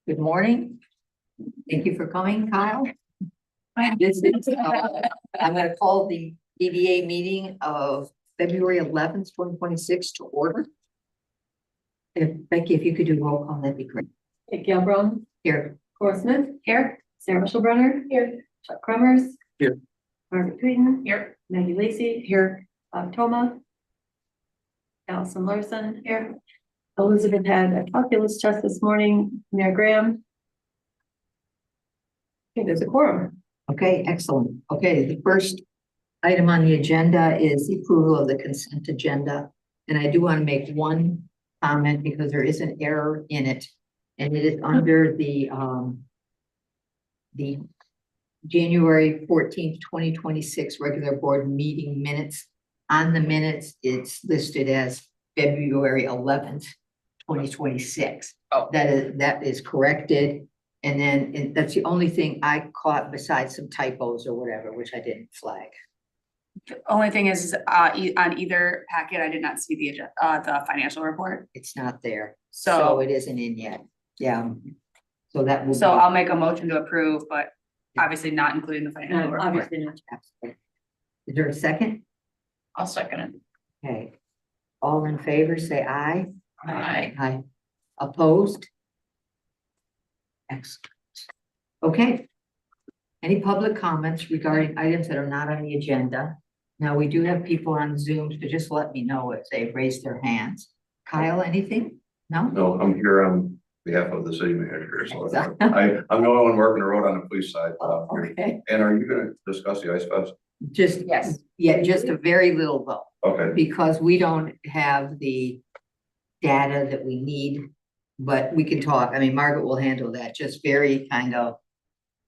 Good morning. Thank you for coming, Kyle. I'm going to call the DDA meeting of February 11th, 2026 to order. If Becky, if you could do roll call, that'd be great. Gail Brown. Here. Cora Smith. Here. Sarah Mitchell-Brunner. Here. Chuck Crummers. Here. Margaret Tweeden. Here. Maggie Lacy. Here. Bob Toma. Allison Larson. Here. Elizabeth had a calculus test this morning. Mayor Graham. Okay, there's a quorum. Okay, excellent. Okay, the first item on the agenda is the approval of the consent agenda. And I do want to make one comment because there is an error in it. And it is under the January 14th, 2026 regular board meeting minutes. On the minutes, it's listed as February 11th, 2026. Oh. That is corrected. And then that's the only thing I caught besides some typos or whatever, which I didn't flag. The only thing is, on either packet, I did not see the financial report. It's not there. So It isn't in yet. Yeah. So that will. So I'll make a motion to approve, but obviously not including the financial report. Obviously not. Absolutely. Is there a second? I'll second it. Okay. All in favor, say aye. Aye. Aye. Opposed? Excellent. Okay. Any public comments regarding items that are not on the agenda? Now, we do have people on Zoom, so just let me know if they've raised their hands. Kyle, anything? No? No, I'm here on behalf of the city manager, so I'm the only one working the road on the police side. Okay. And are you gonna discuss the ice fest? Just, Yes. yeah, just a very little though, Okay, because we don't have the data that we need, but we can talk. I mean, Margaret will handle that, just very kind of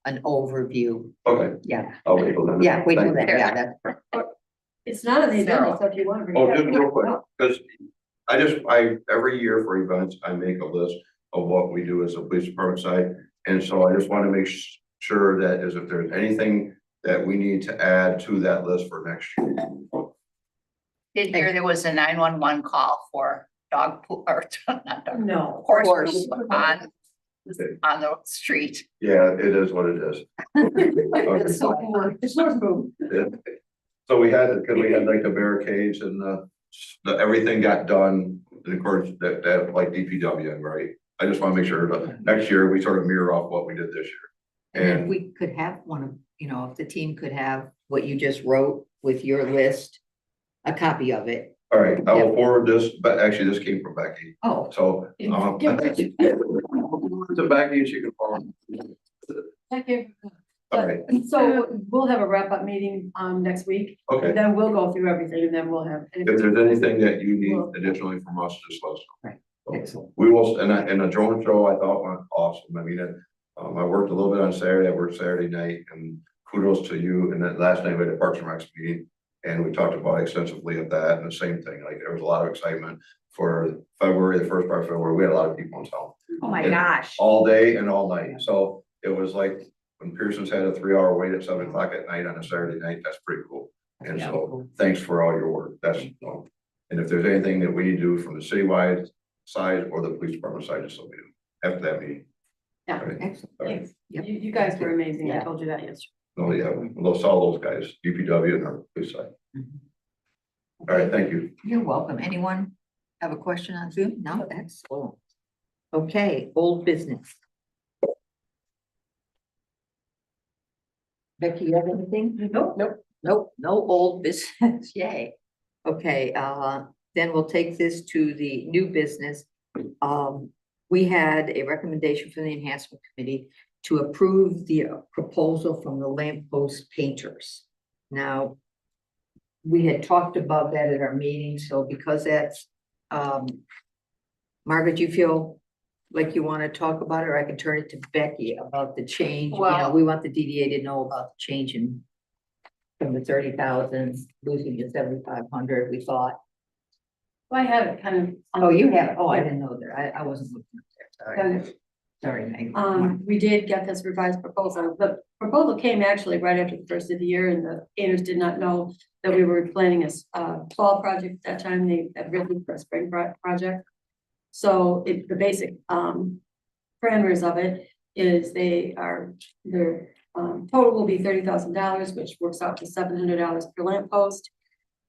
an overview. okay, Yeah, I'll wait till then. yeah, we do Thank that. you. Yeah, that's It's not on the agenda, so if you want to. bring it Oh, up, just real quick, no. because every year for events, I make a list of what we do as a police department side. And so I just want to make sure that if there's anything that we need to add to that list for next year. Did hear there was a 911 call for dog poop or not dog, No. horse Horse. poop on the street. Yeah, it is what it is. It's so poor. It's not food. Yeah. So we had like the barricades and everything got done in accordance that like DPW, right? I just want to make sure that next year we sort of mirror off what we did this year. And if we could have one of, if the team could have what you just wrote with your list, a copy of it. All right, I will forward this, but actually this came from Becky. Oh, So, to Becky and she can forward. Thank you. All right, So we'll have a wrap-up meeting next week, okay. and then we'll go through everything, and then we'll have. If there's anything that you need additionally from us, just let us know. Right. So, excellent. we will, and the drone show I thought went awesome. I mean, I worked a little bit on Saturday, I worked Saturday night, and kudos to you. And then last night we had a Parks and Recs meeting, and we talked about extensively of that, and the same thing, like there was a lot of excitement for February, the first part of February, we had a lot of people in town. Oh my And gosh. all day and all night, so it was like when Pearson's had a 3-hour wait at 7 o'clock at night on a Saturday night, that's pretty cool. And so, thanks for all your work, that's, and if there's anything that we need to do from the citywide side or the police department side, just so we do, after that meeting. Yeah. All right. Excellent. All right. Thanks. Yep. You guys were amazing. I Yeah. told you that yesterday. Oh, yeah, we'll saw those guys, DPW and our police side. All right, thank you. You're welcome. Anyone have a question on Zoom? No, excellent. Okay, old business. Becky, you have anything? Nope. Nope, no old business, yay. Okay, then we'll take this to the new business. We had a recommendation from the enhancement committee to approve the proposal from the lamppost painters. Now, we had talked about that at our meeting, so because that's, Margaret, you feel like you want to talk about it, or I can turn it to Becky about the change? Well- We want the DDA to know about the change in from the 30,000, losing to 7,500, we thought. Well, I have it kind of. Oh, you have it. Oh, I didn't know that. I wasn't looking up there. Sorry. Kind of. Sorry, Meg. We did get this revised proposal. The proposal came actually right after the first of the year, and the painters did not know that we were planning a fall project at that time. They had written for a spring project. So the basic parameters of it is their total will be $30,000, which works out to $700 per lamppost.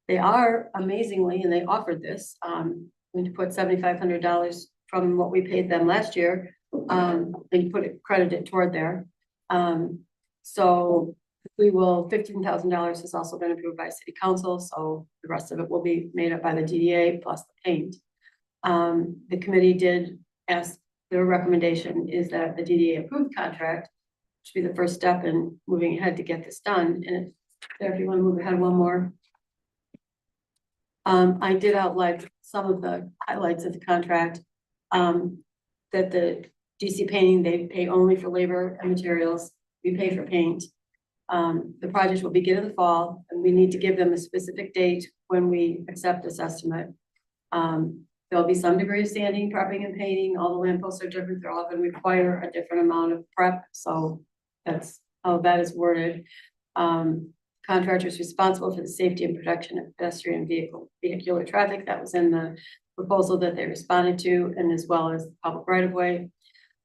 They are amazingly, and they offered this, going to put $7,500 from what we paid them last year, and put it credited toward there. So we will, $15,000 has also been approved by city council, so the rest of it will be made up by the DDA plus the paint. The committee did ask, their recommendation is that the DDA approved contract should be the first step in moving ahead to get this done. And if you want to move ahead one more. I did outline some of the highlights of the contract. That the DC painting, they pay only for labor and materials. We pay for paint. The project will begin in the fall, and we need to give them a specific date when we accept this estimate. There'll be some degree of sanding, prepping and painting. All the lampposts are different. They're all going to require a different amount of prep. So that's how that is worded. Contractors responsible for the safety and protection of pedestrian vehicular traffic. That was in the proposal that they responded to, and as well as the public right of way.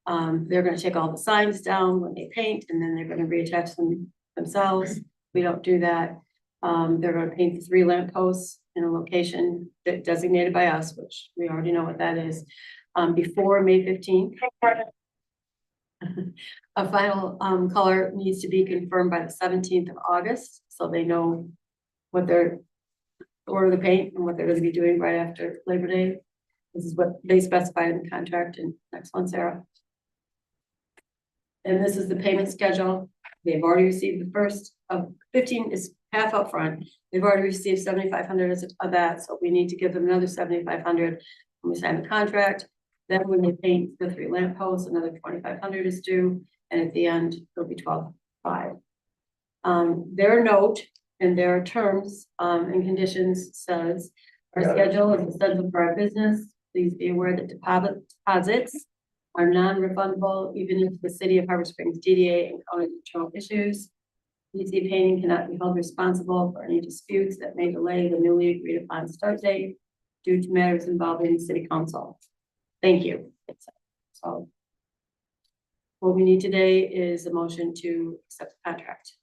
They're going to take all the signs down when they paint, and then they're going to reattach them themselves. We don't do that. They're going to paint the 3 lampposts in a location that designated by us, which we already know what that is, before May 15th. A final color needs to be confirmed by the 17th of August, so they know what they're order the paint and what they're going to be doing right after Labor Day. This is what they specify in the contract. And next one, Sarah. And this is the payment schedule. They've already received the first of 15 is half up front. They've already received 7,500 of that, so we need to give them another 7,500 when we sign the contract. Then when they paint the 3 lampposts, another 2,500 is due, and at the end it'll be 12,500. Their note and their terms and conditions says our schedule is essential for our business. Please be aware that deposits are non-refundable, even if the city of Harbor Springs DDA encounters internal issues. DC Painting cannot be held responsible for any disputes that may delay the newly agreed upon start date due to matters involving city council. Thank you. So what we need today is a motion to accept the contract.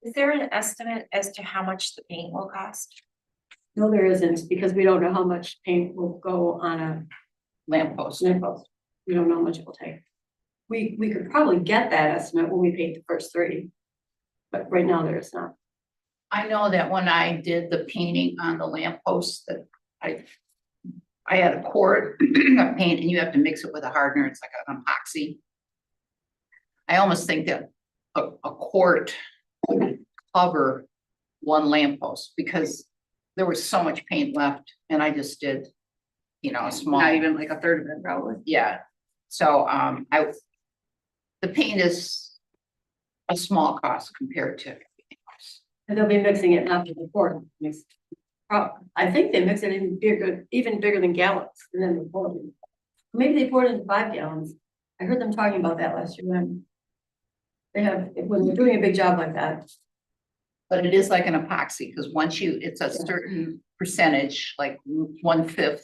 Is there an estimate as to how much the paint will cost? No, there isn't, because we don't know how much paint will go on a Lamppost. lamppost. We don't know how much it will take. We could probably get that estimate when we paint the first 3, but right now there is not. I know that when I did the painting on the lamppost that I had a quart of paint and you have to mix it with a hardener. It's like an epoxy. I almost think that a quart would cover 1 lamppost because there was so much paint left and I just did, you know, a small. Not even like a third of it, probably. Yeah. So, the paint is a small cost compared to everything else. And they'll be mixing it not to the quart. I think they mix it even bigger than gallons, and then they pour it in. Maybe they pour it into 5 gallons. I heard them talking about that last year when they're doing a big job like that. But it is like an epoxy, because once it's a certain percentage, like 1/5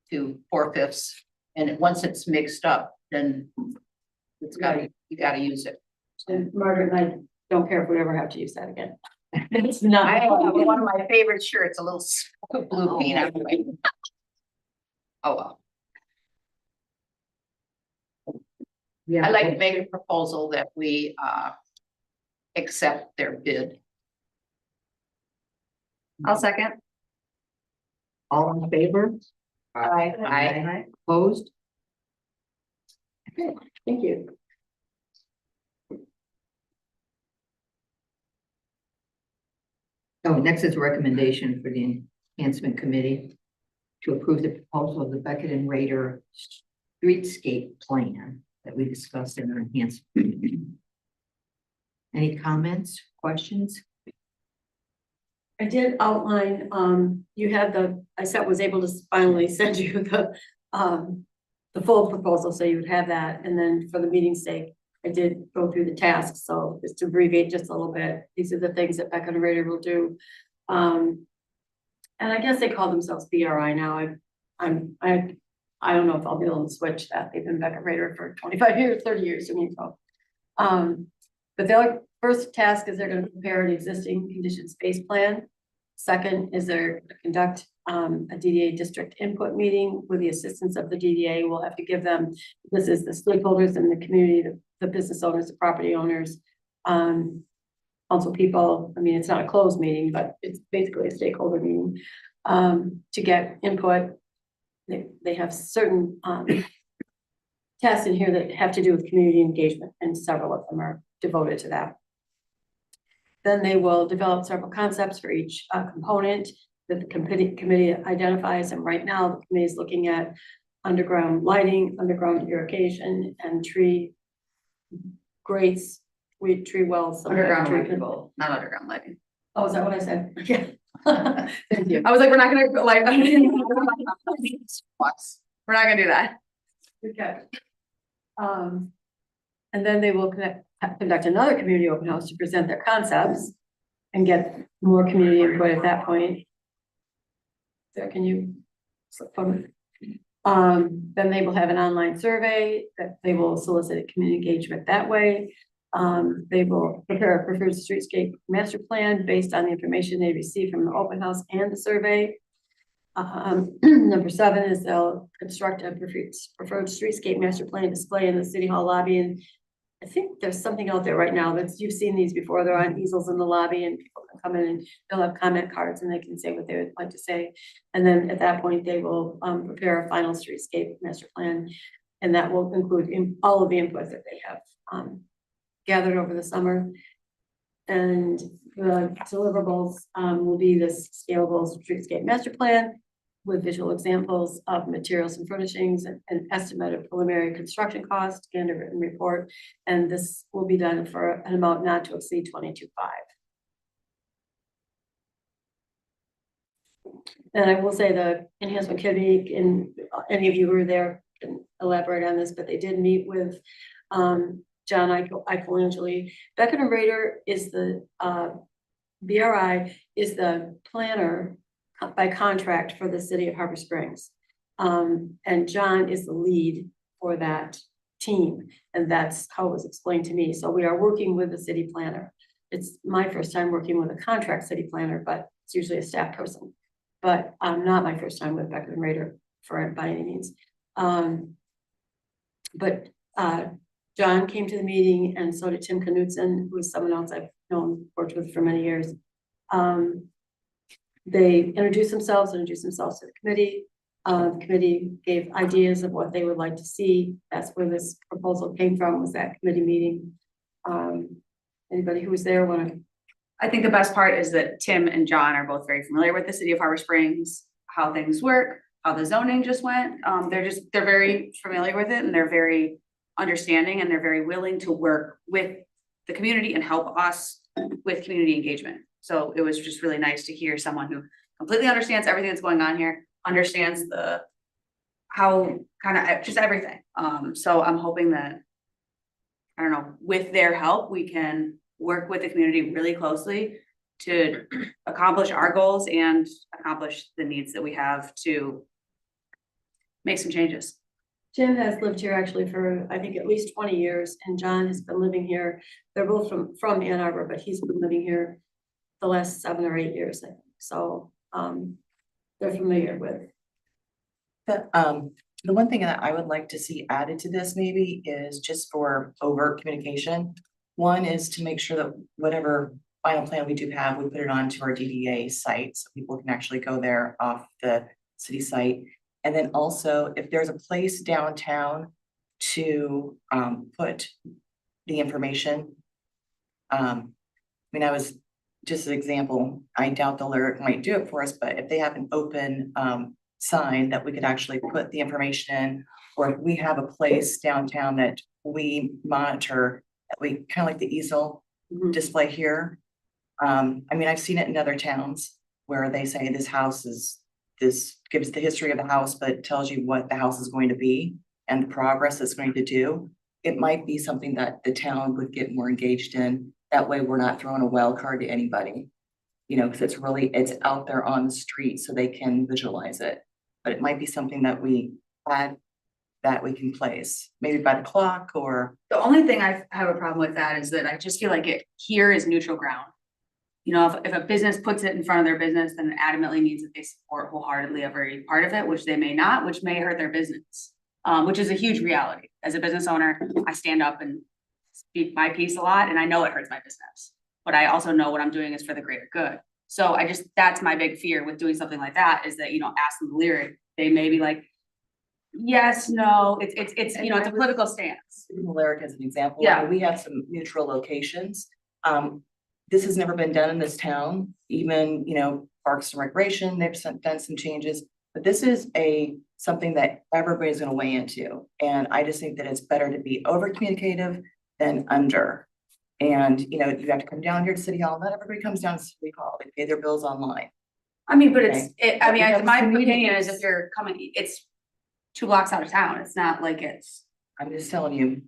to 4/5, and once it's mixed up, then you gotta use it. And Margaret and I don't care if we ever have to use that again. It's I not. have one of my favorite shirts, a little blue paint on it. Oh, well. Yeah. I'd like to make a proposal that we accept their bid. I'll second. All in favor? I Opposed? Okay, thank you. Oh, next is a recommendation for the enhancement committee to approve the proposal of the Beckett and Rader streetscape plan that we discussed in our enhancement. Any comments, questions? I did outline, you had was able to finally send you the full proposal, so you would have that, and then for the meeting's sake, I did go through the tasks, so just to abbreviate just a little bit, these are the things that Beckett and Rader will do. And I guess they call themselves BRI now. I I don't know if I'll be able to switch that. They've been Becker Raider for 25 years, 30 years to me, so. But their first task is they're gonna prepare an existing conditions-based plan. Second is they're gonna conduct a DDA district input meeting with the assistance of the DDA. We'll have to give them, this is the stakeholders in the community, the business owners, the property owners, council people. I mean, it's not a closed meeting, but it's basically a stakeholder meeting, to get input. They have certain tasks in here that have to do with community engagement, and several of them are devoted to that. Then they will develop several concepts for each component that the committee identifies, and right now the committee is looking at underground lighting, underground irrigation, and tree grates, tree wells. some kind of Underground tree- electrical, not underground lighting. Oh, is that what I said? Yeah. Thank you. I was like, we're not gonna like. We're not gonna do that. Okay. And then they will conduct another community open house to present their concepts and get more community input at that point. Sarah, can you? Then they will have an online survey that they will solicit community engagement that way. They will prepare a preferred streetscape master plan based on the information they receive from the open house and the survey. Number 7 is they'll construct a preferred streetscape master plan display in the city hall lobby. And I think there's something out there right now that's, you've seen these before, they're on easels in the lobby and people can come in and they'll have comment cards and they can say what they would like to say. And then at that point, they will prepare a final streetscape master plan. And that will include all of the input that they have gathered over the summer. And the deliverables will be this scalable streetscape master plan with visual examples of materials and furnishings, and an estimate of preliminary construction cost and a written report. And this will be done for an amount not to exceed 22.5. And I will say the enhancement committee, and any of you who were there can elaborate on this, but they did meet with John Icolangeli. Beckett and Rader is the BRI is the planner by contract for the city of Harbor Springs. And John is the lead for that team. And that's how it was explained to me. So we are working with the city planner. It's my first time working with a contract city planner, but it's usually a staff person. But not my first time with Beckett and Rader by any means. But John came to the meeting, and so did Tim Knudsen, who is someone else I've worked with for many years. They introduced themselves to the committee. The committee gave ideas of what they would like to see. That's where this proposal came from, was that committee meeting. Anybody who was there want to? I think the best part is that Tim and John are both very familiar with the city of Harbor Springs, how things work, how the zoning just went. They're very familiar with it, and they're very understanding, and they're very willing to work with the community and help us with community engagement. So it was just really nice to hear someone who completely understands everything that's going on here, understands how kind of just everything. So I'm hoping that, I don't know, with their help, we can work with the community really closely to accomplish our goals and accomplish the needs that we have to make some changes. Jim has lived here actually for, I think, at least 20 years, and John has been living here. They're both from Ann Arbor, but he's been living here the last 7 or 8 years, I think. So they're familiar with. The one thing that I would like to see added to this maybe is just for overt communication. One is to make sure that whatever final plan we do have, we put it onto our DDA site so people can actually go there off the city site. And then also, if there's a place downtown to put the information. I mean, I was just an example, I doubt the Lyric might do it for us, but if they have an open sign that we could actually put the information in, or if we have a place downtown that we monitor, that we kind of like the easel display here. I mean, I've seen it in other towns where they say this house is, this gives the history of the house, but it tells you what the house is going to be and the progress it's going to do. It might be something that the town would get more engaged in. That way we're not throwing a wild card to anybody, you know, because it's out there on the street so they can visualize it. But it might be something that we add that we can place, maybe by the clock or? The only thing I have a problem with that is that I just feel like it here is neutral ground. You know, if a business puts it in front of their business, then it adamantly means that they support wholeheartedly every part of it, which they may not, which may hurt their business. Which is a huge reality. As a business owner, I stand up and speak my piece a lot, and I know it hurts my business. But I also know what I'm doing is for the greater good. So that's my big fear with doing something like that, is that, you know, ask them the lyric, they may be like, yes, no, it's, you know, it's a political stance. Lyric as an example. Yeah. We have some neutral locations. This has never been done in this town, even, you know, Parks and Recreation, they've done some changes. But this is something that everybody's gonna weigh into. And I just think that it's better to be over communicative than under. And, you know, you have to come down here to City Hall. Not everybody comes down to City Hall. They pay their bills online. I mean, but my Community opinion is is- if you're coming, it's 2 blocks out of town. It's not like it's. I'm just telling you,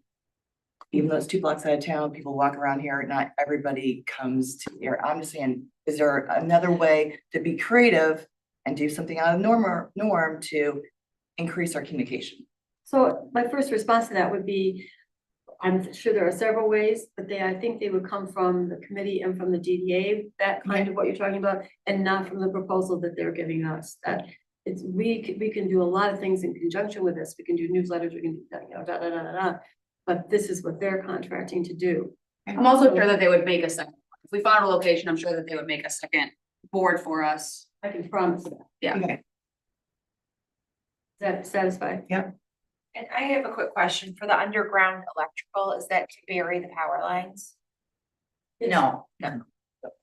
even though it's 2 blocks out of town, people walk around here, not everybody comes to here. I'm just saying, is there another way to be creative and do something out of norm to increase our communication? So my first response to that would be, I'm sure there are several ways, but I think they would come from the committee and from the DDA, that kind of what you're talking about, and not from the proposal that they're giving us. That we can do a lot of things in conjunction with this. We can do newsletters, we can do, you know, but this is what they're contracting to do. I'm also sure that they would make a second. If we found a location, I'm sure that they would make a second board for us. I can promise that. Yeah. Okay. Is that satisfied? And I have a quick question for the underground electrical, is that to bury the power lines? No.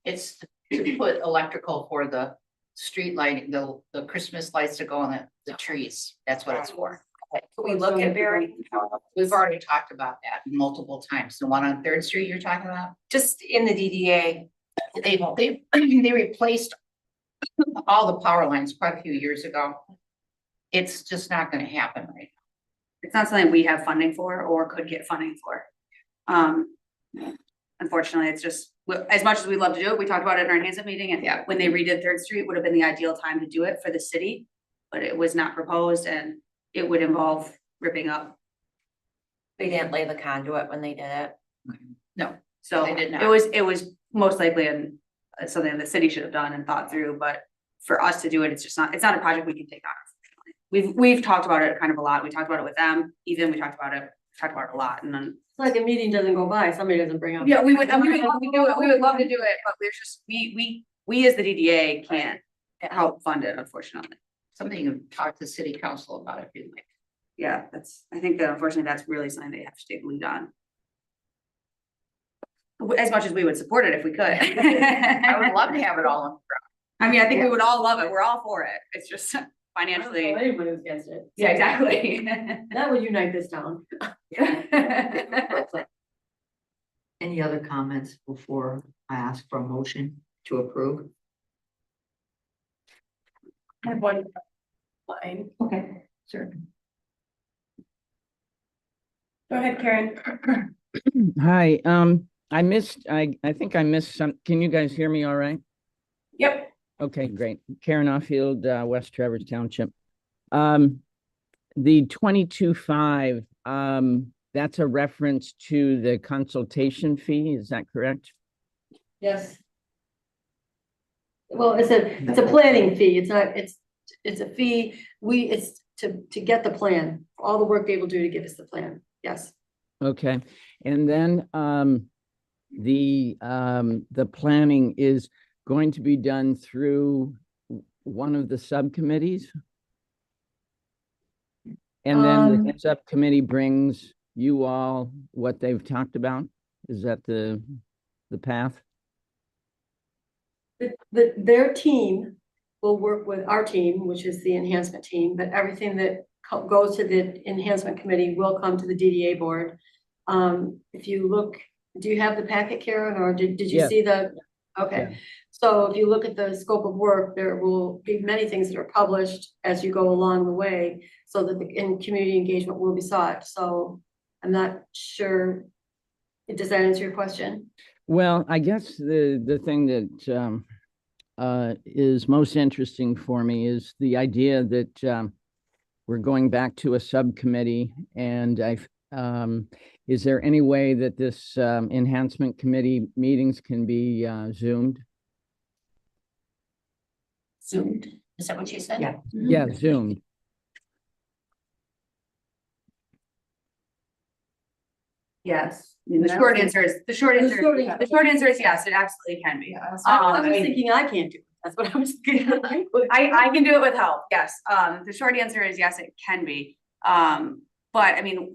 It's to put electrical for the street lighting, the Christmas lights to go on the trees. That's what it's for. Can we look at burying the power lines? We've already talked about that multiple times. The one on Third Street you're talking about? Just in the DDA, They replaced all the power lines quite a few years ago. It's just not gonna happen right now. It's not something we have funding for or could get funding for. Unfortunately, it's just, as much as we love to do it, we talked about it in our enhancement meeting, and when they redid Third Street would have been the ideal time to do it for the city. But it was not proposed, and it would involve ripping up. they didn't lay the conduit when they did it. So They did not. it was most likely something the city should have done and thought through, but for us to do it, it's not a project we can take on. Unfortunately. We've talked about it kind of a lot. We talked about it with them, Ethan, we talked about it a lot, and then. It's like a meeting doesn't go by, somebody doesn't bring up. Yeah, we would love to do it. We would love to do it, but we're just, we as the DDA can't help fund it, unfortunately. Something you can talk to the city council about if you'd like. Yeah, I think that unfortunately, that's really something they have to take lead on. As much as we would support it if we could. I would love to have it all on the ground. I mean, I think we would all love it. We're all for it. It's just financially. Anybody who's against it. Yeah, exactly. That would unite this town. Any other comments before I ask for a motion to approve? I have one line. Okay, sure. Go ahead, Karen. Hi, I think I missed some, can you guys hear me all right? Yep. Okay, great. Karen Offield, West Traverse Township. The 22.5, that's a reference to the consultation fee, is that correct? Yes. Well, it's a planning fee. It's not, it's a fee. It's to get the plan, all the work they will do to give us the plan. Yes. Okay, and then the planning is going to be done through one of the subcommittees? And then the subcommittee brings you all what they've talked about? Is that the path? Their team will work with our team, which is the enhancement team, but everything that goes to the enhancement committee will come to the DDA board. If you look, do you have the packet, Karen, or did you Yeah. see the? Okay, Yeah. so if you look at the scope of work, there will be many things that are published as you go along the way, so that community engagement will be sought. So I'm not sure. Does that answer your question? Well, I guess the thing that is most interesting for me is the idea that we're going back to a subcommittee, and is there any way that this enhancement committee meetings can be Zoomed? Zoomed, is that what you said? Yeah. Yeah, Zoomed. Yes. I mean, the short answer is yes, it absolutely can be. I was I mean- thinking I can't do it. That's what I was thinking. I can do it with help, yes. The short answer is yes, it can be. But I mean,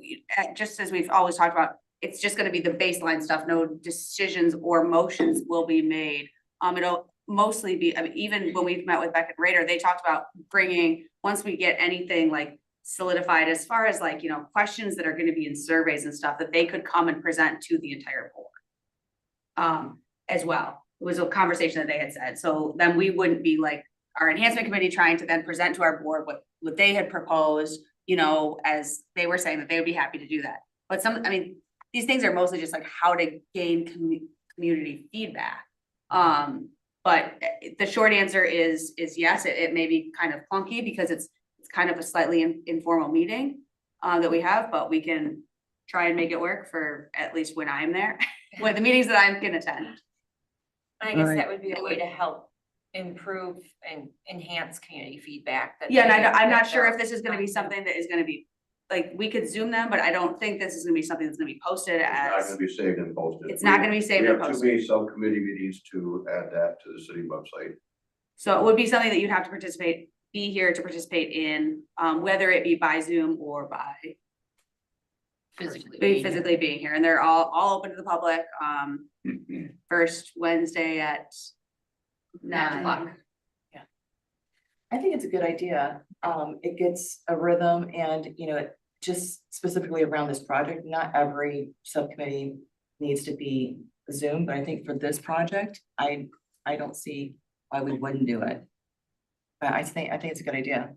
just as we've always talked about, it's just gonna be the baseline stuff. No decisions or motions will be made. It'll mostly be, I mean, even when we've met with Beckett Rader, they talked about bringing, once we get anything like solidified as far as like, you know, questions that are gonna be in surveys and stuff, that they could come and present to the entire board. As well, it was a conversation that they had said, so then we wouldn't be like our enhancement committee trying to then present to our board what they had proposed, you know, as they were saying that they would be happy to do that. But I mean, these things are mostly just like how to gain community feedback. But the short answer is yes, it may be kind of clunky because it's kind of a slightly informal meeting that we have, but we can try and make it work for at least when I'm there, with the meetings that I can attend. I guess Alright. that would be a way to help improve and enhance community feedback. that Yeah, and they- I'm not that sure they're if this is gonna be on to. something that is gonna be, like, we could Zoom them, but I don't think this is gonna be something that's gonna be posted It's not as, gonna be saved and posted. it's not gonna be saved and We have too posted. many subcommittee meetings to add that to the city website. So it would be something that you'd have to be here to participate in, whether it be by Zoom or by physically being here, and they're all open to the public, first Wednesday at 9 o'clock. I think it's a good idea. It gets a rhythm and, you know, just specifically around this project, not every subcommittee needs to be Zoom, but I think for this project, I don't see why we wouldn't do it. But I think it's a good idea.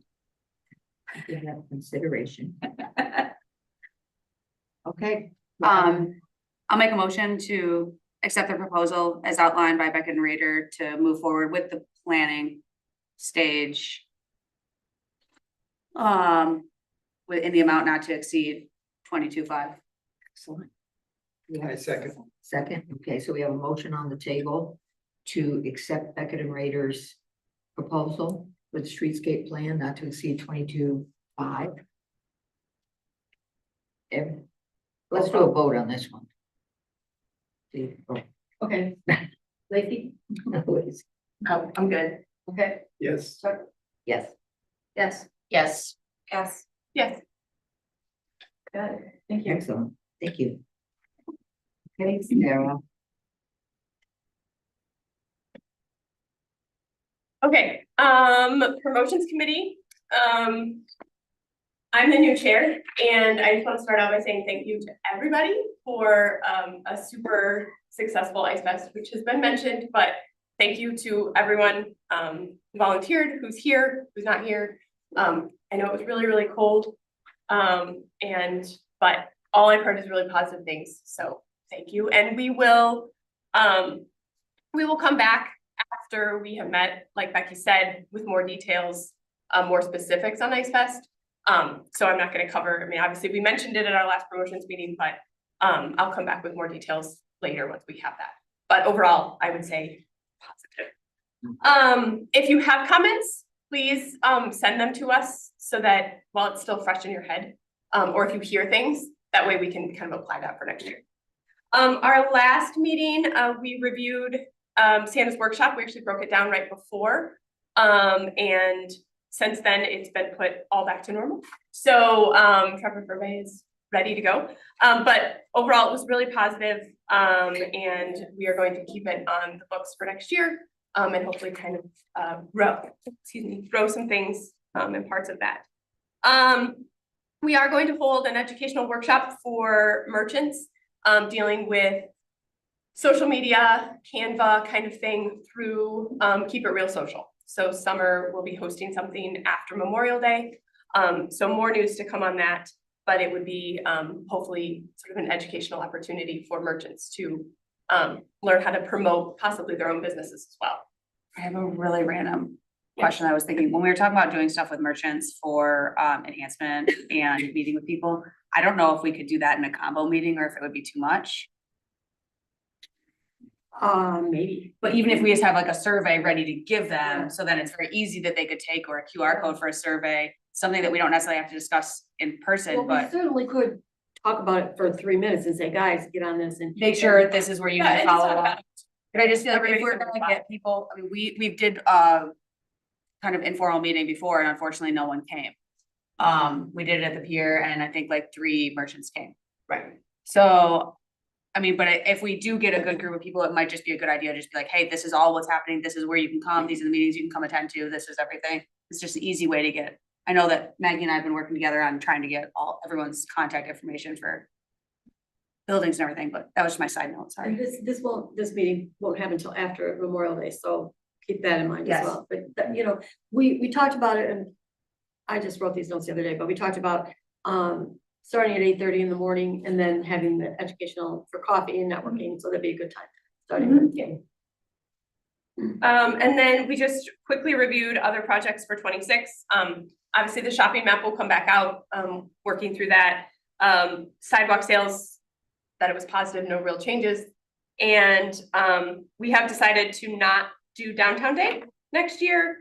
You have consideration. Okay. I'll make a motion to accept the proposal as outlined by Beckett and Rader to move forward with the planning stage. Within the amount not to exceed 22.5. Excellent. I second. Second, okay, so we have a motion on the table to accept Beckett and Rader's proposal with the streetscape plan not to exceed 22.5. Let's do a vote on this one. See, oh, Okay. Lacey? no, it's- I'm good. Okay. Yes. Yes, Yes. Yes, Yes. Yes. Good, thank you. excellent, thank you. Okay, Sarah. Okay, promotions committee. I'm the new chair and I just want to start out by saying thank you to everybody for a super successful Ice Fest, which has been mentioned, but thank you to everyone who volunteered, who's here, who's not here. I know it was really, really cold. But all I've heard is really positive things. So thank you. And we will come back after we have met, like Becky said, with more details, more specifics on Ice Fest. So I'm not going to cover, I mean, obviously we mentioned it at our last promotions meeting, but I'll come back with more details later once we have that. But overall, I would say positive. If you have comments, please send them to us so that while it's still fresh in your head, or if you hear things, that way we can kind of apply that for next year. Our last meeting, we reviewed Santa's workshop. We actually broke it down right before. And since then, it's been put all back to normal. So Trevor Furby is ready to go. But overall, it was really positive, and we are going to keep it on the books for next year, and hopefully kind of grow some things in parts of that. We are going to hold an educational workshop for merchants, dealing with social media, Canva kind of thing through Keep It Real Social. So Summer will be hosting something after Memorial Day. So more news to come on that, but it would be hopefully sort of an educational opportunity for merchants to learn how to promote possibly their own businesses as well. I have a really random question I was thinking, when we were talking about doing stuff with merchants for enhancement and meeting with people, I don't know if we could do that in a combo meeting or if it would be too much. Maybe. But even if we just have like a survey ready to give them, so then it's very easy that they could take, or a QR code for a survey, something that we don't necessarily have to discuss in person, Well, we but certainly could talk about it for 3 minutes and say, guys, get on this and. make sure this is where you Yeah, need to and just follow talk up. about it. But I just feel like if Everybody's we're in the gonna spot. get people, I mean, we did kind of informal meeting before and unfortunately no one came. We did it at the pier and I think like 3 merchants came. Right. So, I mean, but if we do get a good group of people, it might just be a good idea to just be like, hey, this is all what's happening. This is where you can come. These are the meetings you can come attend to. This is everything. It's just an easy way to get. I know that Maggie and I have been working together on trying to get everyone's contact information for buildings and everything, but that was just my side note, And sorry. this meeting won't happen until after Memorial Day, so keep that in mind as Yes. well. But that, you know, we talked about it and I just wrote these notes the other day, but we talked about starting at 8:30 in the morning and then having the educational for coffee and networking, so that'd be a good time. Starting. And then we just quickly reviewed other projects for 26. Obviously the shopping map will come back out, working through that. Sidewalk sales, that it was positive, no real changes. And we have decided to not do downtown day next year,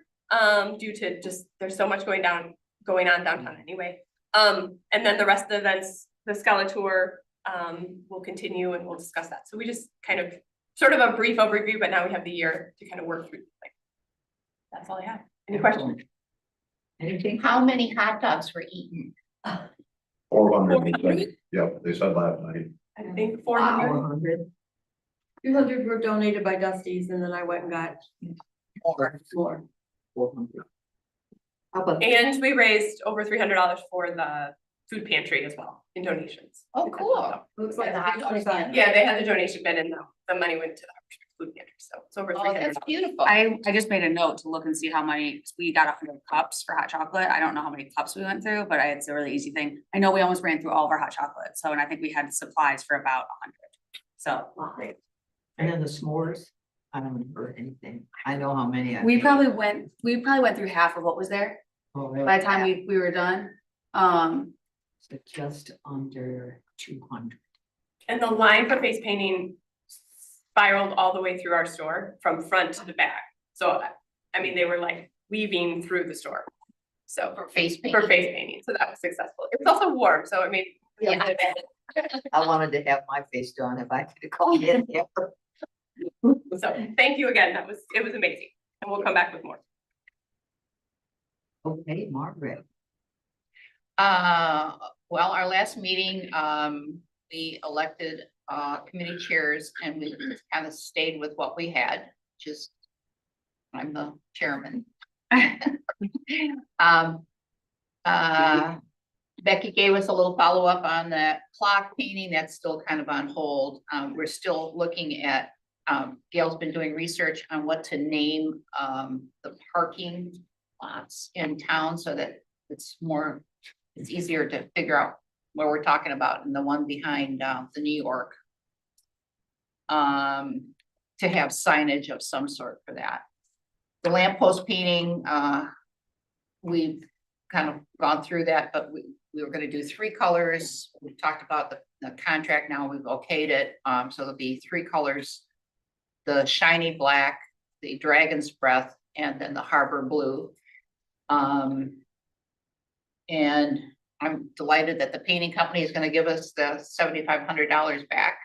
due to just, there's so much going on downtown anyway. And then the rest of the events, the Scala tour, will continue and we'll discuss that. So we just kind of, sort of a brief overview, but now we have the year to kind of work through. Like, that's all I have. Any questions? Anything? How many hot dogs were eaten? 400, yep, they said last night. I think 400. 400. 200 were donated by Dusty's and then I went and got more. 400. How about, And we raised over $300 for the food pantry as well in donations. Oh, cool. Looks like The hot dogs, 25. Yeah, they had the donation bin and the money went to the food pantry, so it's over Oh, $300. that's beautiful. I just made a note to look and see how many, we got 100 cups for hot chocolate. I don't know how many cups we went through, but it's a really easy thing. I know we almost ran through all of our hot chocolate, so, and I think we had supplies for about 100. So and then the s'mores? I don't remember anything. I know how many. we probably went through half of what was there by the time we were done. So just under 200. And the line for face painting spiraled all the way through our store from front to the back. So, I mean, they were like weaving through the store. So For face paint. for face painting, so that was successful. It was also warm, so I mean. Yeah. I wanted to have my face done if I could call it there. So thank you again. It was amazing. And we'll come back with more. Okay, Margaret. Well, our last meeting, we elected committee chairs and we kind of stayed with what we had, just I'm the chairman. Becky gave us a little follow-up on the clock painting. That's still kind of on hold. We're still looking at, Gail's been doing research on what to name the parking lots in town so that it's easier to figure out what we're talking about, and the one behind the New York. To have signage of some sort for that. The lamppost painting, we've kind of gone through that, but we were gonna do 3 colors. We talked about the contract, now we've okayed it, so there'll be 3 colors. The shiny black, the dragon's breath, and then the harbor blue. And I'm delighted that the painting company is gonna give us the $7,500 back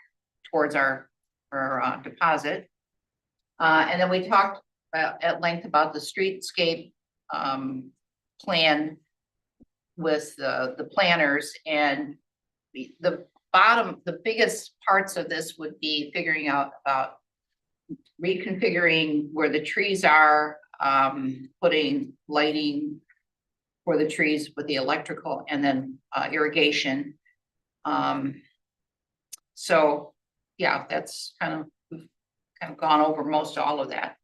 towards our deposit. And then we talked at length about the streetscape plan with the planners, and the biggest parts of this would be figuring out about reconfiguring where the trees are, putting lighting for the trees with the electrical, and then irrigation. So yeah, that's we've kind of gone over most all of that.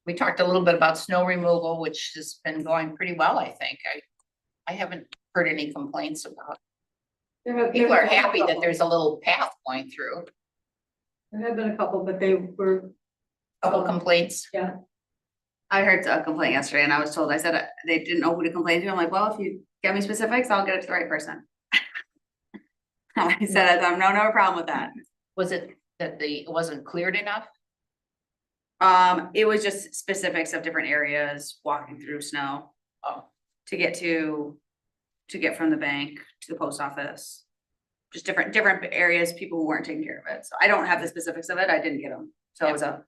We talked a little bit about snow removal, which has been going pretty well, I think. I haven't heard any complaints about. People are happy that there's a little path going through. There have been a couple, but they were. Couple complaints. Yeah. I heard a complaint yesterday and I was told, I said, they didn't know who to complain to. I'm like, well, if you get me specifics, I'll get it to the right person. I said, no problem with that. Was it that it wasn't cleared enough? It was just specifics of different areas, walking through snow. To get from the bank to the post office. Just different areas, people who weren't taking care of it. So I don't have the specifics of it. I didn't get them. So it was a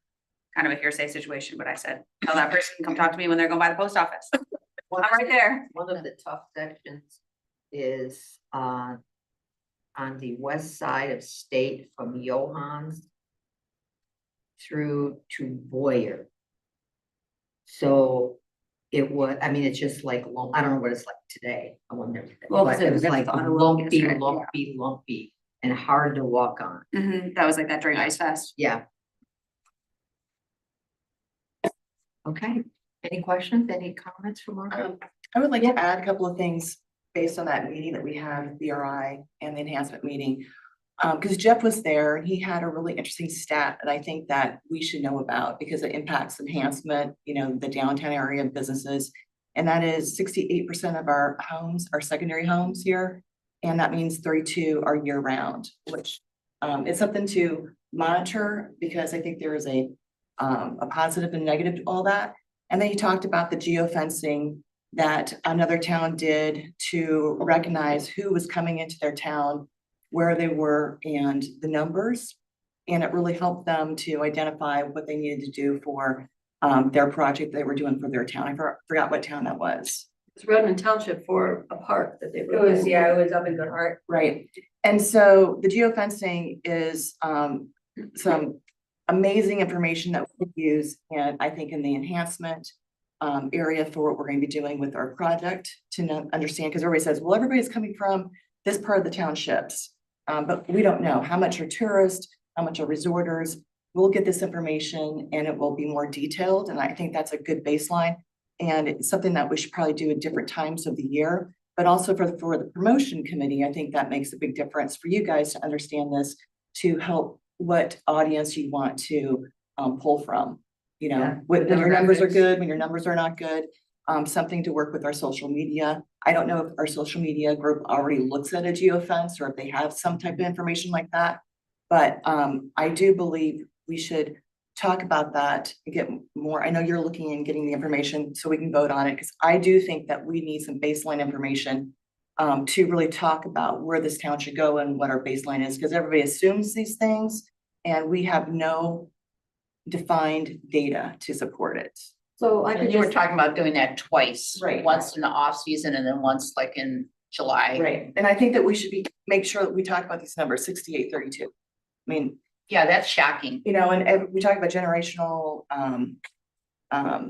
kind of a hearsay situation, but I said, tell that person to come talk to me when they're going by the post office. I'm right there. One of the tough sections is on the west side of State from Johans through to Boyer. So it was, I mean, it's just like, I don't know what it's like today. I wonder. Well, But because it was it's like on the road lumpy, yesterday, yeah. lumpy, and hard to walk on. That was like that during Ice Fest. Yeah. Okay, any questions, any comments from our? I would like to add a couple of things based on that meeting that we had, BRI and the enhancement meeting. Because Jeff was there and he had a really interesting stat that I think that we should know about because it impacts enhancement, you know, the downtown area businesses. And that is 68% of our homes are secondary homes here. And that means 32 are year round, which is something to monitor because I think there is a positive and negative to all that. And then he talked about the geofencing that another town did to recognize who was coming into their town, where they were and the numbers. And it really helped them to identify what they needed to do for their project they were doing for their town. I forgot what town that was. It's Redmond Township for a park that they. It was up in Good Heart. Right. And so the geofencing is some amazing information that we could use. And I think in the enhancement area for what we're going to be doing with our project to understand, because everybody says, well, everybody's coming from this part of the townships. But we don't know how much are tourists, how much are resorters. We'll get this information and it will be more detailed. And I think that's a good baseline. And it's something that we should probably do at different times of the year, but also for the promotion committee. I think that makes a big difference for you guys to understand this, to help what audience you want to pull from, you know, Yeah. when your numbers are good, when your numbers are not good. Something to work with our social media. I don't know if our social media group already looks at a geofence or if they have some type of information like that. But I do believe we should talk about that and get more. I know you're looking and getting the information so we can vote on it, because I do think that we need some baseline information to really talk about where this town should go and what our baseline is, because everybody assumes these things and we have no defined data to support it. So I And could you were just, talking about doing that twice. Right. Once in the off season and then once like in July. Right, and I think that we should make sure that we talk about these numbers, 68, 32. I mean, Yeah, that's shocking. you know, and we talk about generational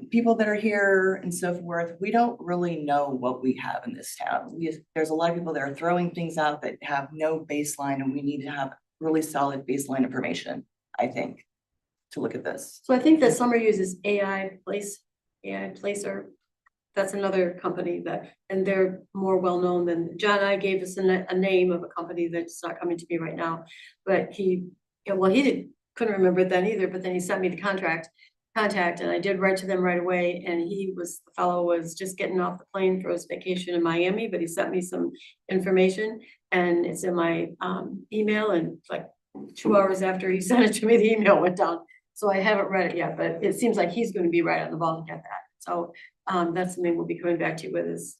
people that are here and so forth. We don't really know what we have in this town. There's a lot of people that are throwing things out that have no baseline, and we need to have really solid baseline information, I think, to look at this. so I think that Summer uses AI Placer. That's another company that, and they're more well-known than, John and I gave us a name of a company that's not coming to me right now. But he couldn't remember it then either, but then he sent me the contact, and I did write to them right away. And the fellow was just getting off the plane for his vacation in Miami, but he sent me some information and it's in my email, and like 2 hours after he sent it to me, the email went down. So I haven't read it yet, but it seems like he's gonna be right on the ball to get that. So that's something we'll be coming back to you with is,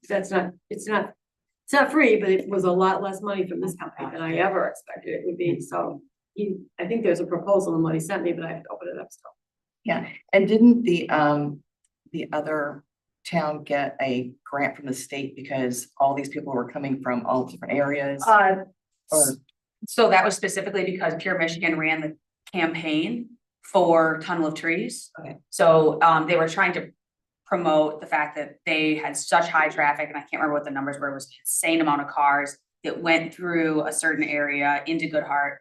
it's not free, but it was a lot less money from this company than I ever expected it would be. So I think there's a proposal in what he sent me, but I have to open it up still. Yeah, and didn't the other town get a grant from the state because all these people were coming from all different areas? Or So that was specifically because Pure Michigan ran the campaign for Tunnel of Trees. Okay. So they were trying to promote the fact that they had such high traffic, and I can't remember what the numbers were, it was an insane amount of cars that went through a certain area into Good Heart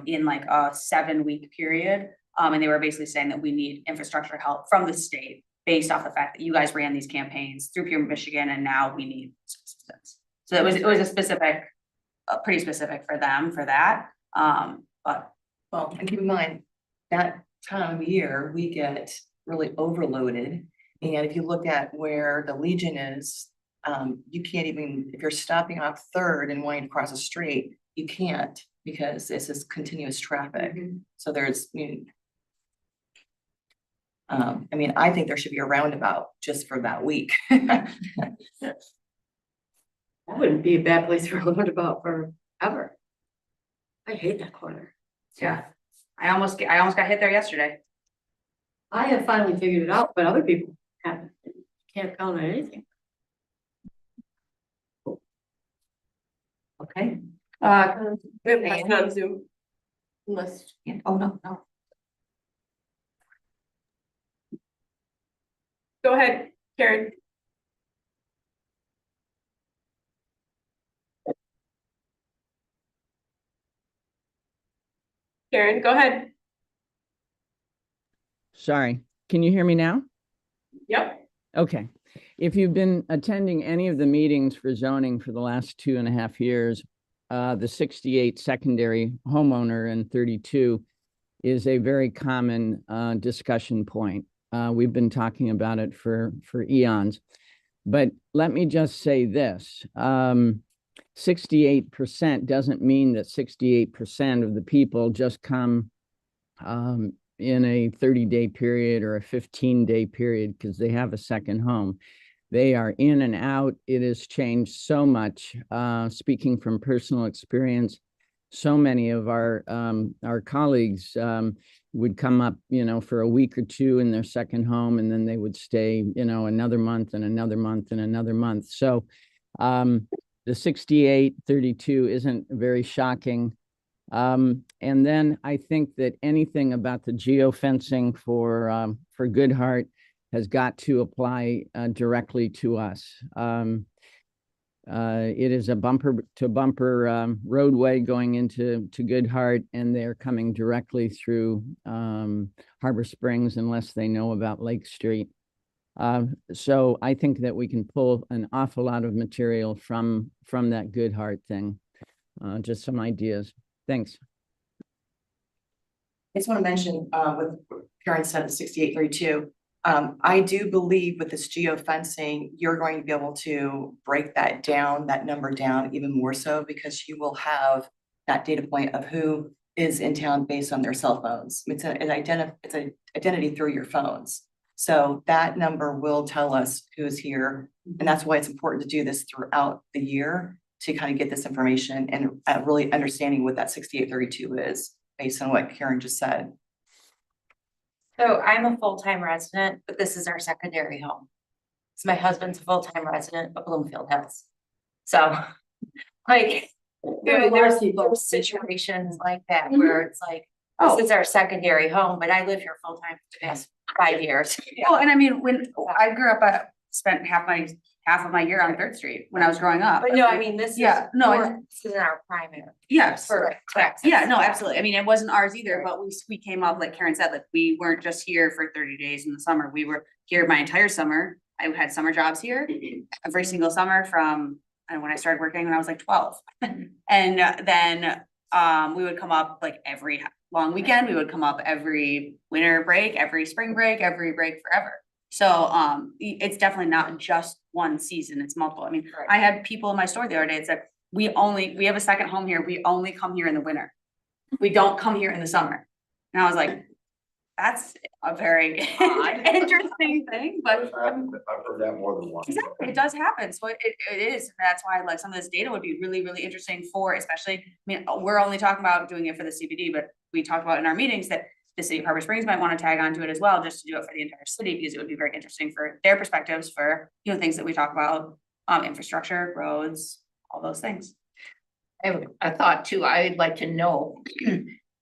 in like a 7-week period. And they were basically saying that we need infrastructure help from the state based off the fact that you guys ran these campaigns through Pure Michigan, and now we need assistance. So it was pretty specific for them for that. But well, and keep in mind, that time of year, we get really overloaded. And if you look at where the Legion is, you can't even, if you're stopping off Third and wanting to cross the street, you can't because it's this continuous traffic. So there's, I mean, I think there should be a roundabout just for that week. That wouldn't be a bad place for a roundabout forever. I hate that corner. Yeah, I almost got hit there yesterday. I have finally figured it out, but other people haven't. Can't count on anything. Okay. We have Kristen on Zoom. Unless, Oh, no. go ahead, Karen. Karen, go ahead. Sorry, can you hear me now? Yep. Okay. If you've been attending any of the meetings for zoning for the last 2.5 years, the 68 secondary homeowner and 32 is a very common discussion point. We've been talking about it for eons. But let me just say this, 68% doesn't mean that 68% of the people just come in a 30-day period or a 15-day period because they have a second home. They are in and out. It has changed so much. Speaking from personal experience, so many of our colleagues would come up, for a week or two in their second home, and then they would stay, another month and another month and another month. So the 68-32 isn't very shocking. And then I think that anything about the geofencing for Goodhart has got to apply directly to us. It is a bumper to bumper roadway going into Goodhart, and they're coming directly through Harbor Springs unless they know about Lake Street. So I think that we can pull an awful lot of material from that Goodhart thing. Just some ideas. Thanks. I just want to mention, with Karen said the 6832, I do believe with this geofencing, you're going to be able to break that number down even more so, because you will have that data point of who is in town based on their cell phones. It's an identity through your phones. So that number will tell us who's here. And that's why it's important to do this throughout the year to kind of get this information and really understanding what that 6832 is based on what Karen just said. So I'm a full-time resident, but this is our secondary home. So my husband's a full-time resident of Bloomfield Hills. So like, there's situations like that where it's like, this is our secondary home, but I live here full-time for the past 5 years. Well, and I mean, when I grew up, I spent half of my year on 3rd Street when I was growing up. But no, I mean, this is, this is our primary. Yes. For access. Yeah, no, absolutely. I mean, it wasn't ours either, but we came up, like Karen said, like we weren't just here for 30 days in the summer. We were here my entire summer. I had summer jobs here every single summer from when I started working when I was like 12. And then we would come up like every long weekend. We would come up every winter break, every spring break, every break forever. So it's definitely not just one season, it's multiple. I mean, I had people in my store the other day, it's like, we have a second home here. We only come here in the winter. We don't come here in the summer. And I was like, that's a very interesting thing, but. I've heard that more than once. Exactly, it does happen. So it is, and that's why like some of this data would be really, really interesting for, especially, I mean, we're only talking about doing it for the CBD, but we talked about in our meetings that the city of Harbor Springs might want to tag onto it as well, just to do it for the entire city, because it would be very interesting for their perspectives for, things that we talk about, infrastructure, roads, all those things. I have a thought too. I'd like to know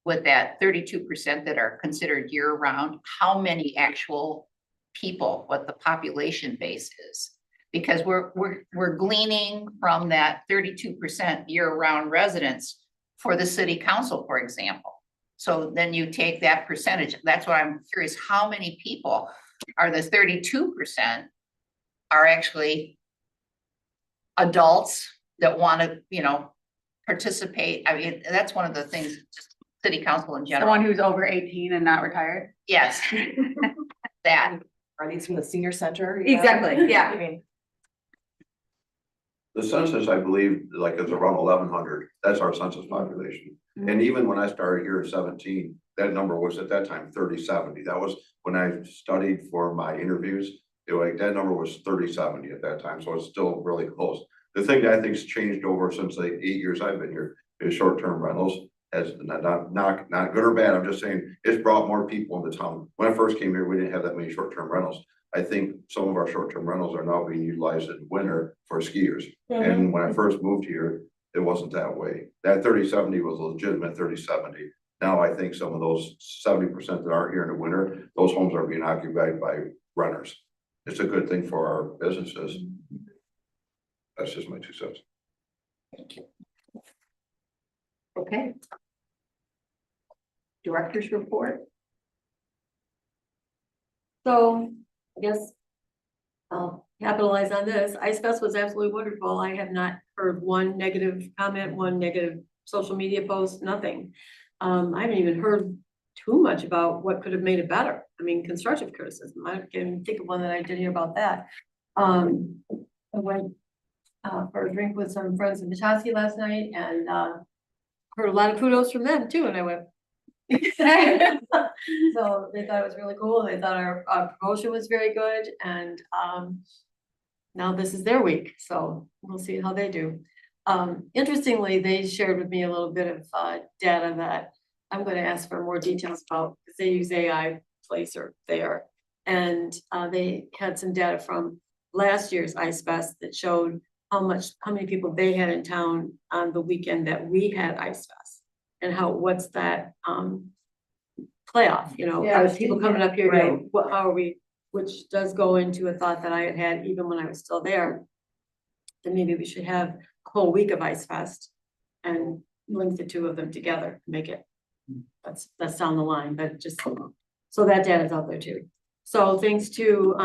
with that 32% that are considered year round, how many actual people, what the population base is. Because we're gleaning from that 32% year round residents for the city council, for example. So then you take that percentage. That's why I'm curious, how many people are the 32% are actually adults that want to, participate. I mean, that's one of the things, just city council in general. Someone who's over 18 and not retired. Yes. that. Are these from the senior center? you know? Exactly, yeah. I mean, The census, I believe, like is around 1,100. That's our census population. And even when I started here at 17, that number was at that time 3070. That was when I studied for my interviews. It was like that number was 3070 at that time, so it's still really close. The thing that I think's changed over since the 8 years I've been here is short-term rentals. As not good or bad, I'm just saying it's brought more people into town. When I first came here, we didn't have that many short-term rentals. I think some of our short-term rentals are now being utilized in winter for skiers. And when I first moved here, it wasn't that way. That 3070 was a legitimate 3070. Now I think some of those 70% that aren't here in the winter, those homes are being occupied by renters. It's a good thing for our businesses. That's just my 2 cents. Okay. Director's report. So, I guess I'll capitalize on this. Ice Fest was absolutely wonderful. I have not heard one negative comment, one negative social media post, nothing. I haven't even heard too much about what could have made it better. I mean, constructive criticism. I can think of one that I did hear about that. I went for a drink with some friends in Petoskey last night and heard a lot of kudos from them too, and I went. So they thought it was really cool. They thought our promotion was very good, and now this is their week, so we'll see how they do. Interestingly, they shared with me a little bit of data that I'm going to ask for more details about, because they use AI Placer there, and they had some data from last year's Ice Fest that showed how many people they had in town on the weekend that we had Ice Fest, and what's that playoff, you know, Yeah. are people coming up here, you Right. know, how are we, which does go into a thought that I had even when I was still there, that maybe we should have a whole week of Ice Fest and link the 2 of them together, make it, that's down the line, but just, so that data's out there too. So thanks to,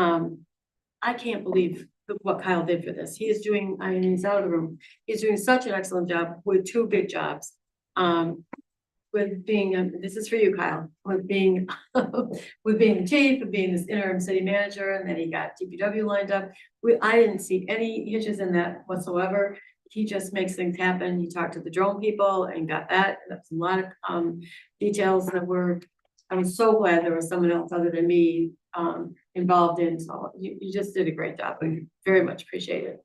I can't believe what Kyle did for this. He is doing, I mean, he's out of the room. He's doing such an excellent job with 2 big jobs. With being, this is for you, Kyle, with being, with being the chief, with being this interim city manager, and then he got DPW lined up. I didn't see any hitches in that whatsoever. He just makes things happen. He talked to the drone people and got that. That's a lot of details that I was so glad there was someone else other than me involved in. So you just did a great job. I very much appreciate it.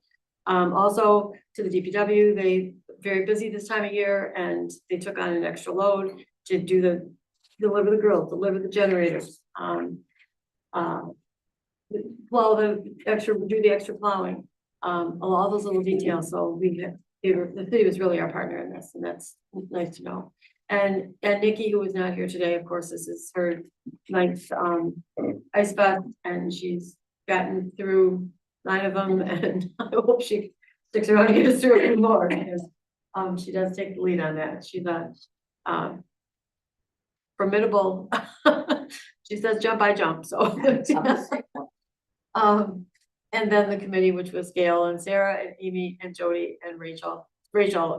Also to the DPW, they very busy this time of year, and they took on an extra load to deliver the grills, deliver the generators, plow the extra plowing, all those little details. So the city was really our partner in this, and that's nice to know. And Nikki, who is not here today, of course, this is her 9th Ice Fest, and she's gotten through 9 of them, and I hope she sticks around and gets through a few more, because she does take the lead on that. She's a formidable. She says jump, I jump. So and then the committee, which was Gail and Sarah and Amy and Jody and Rachel